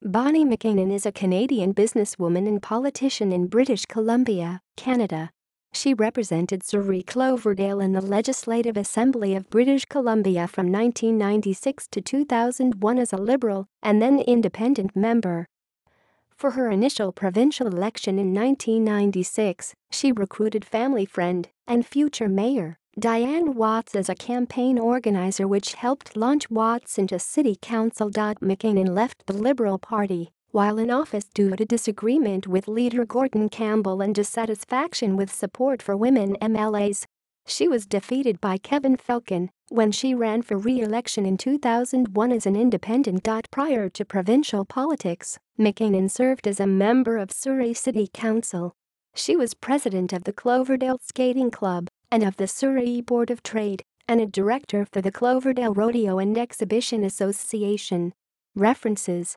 Bonnie McKinnon is a Canadian businesswoman and politician in British Columbia, Canada. She represented Surrey-Cloverdale in the Legislative Assembly of British Columbia from 1996 to 2001 as a Liberal and then Independent member. For her initial provincial election in 1996, she recruited family friend and future mayor Dianne Watts as a campaign organizer, which helped launch Watts into City Council. McKinnon left the Liberal Party while in office due to disagreement with leader Gordon Campbell and dissatisfaction with support for women MLAs. She was defeated by Kevin Falcon when she ran for re-election in 2001 as an independent. Prior to provincial politics, McKinnon served as a member of Surrey City Council. She was president of the Cloverdale Skating Club and of the Surrey Board of Trade, and a director for the Cloverdale Rodeo and Exhibition Association. References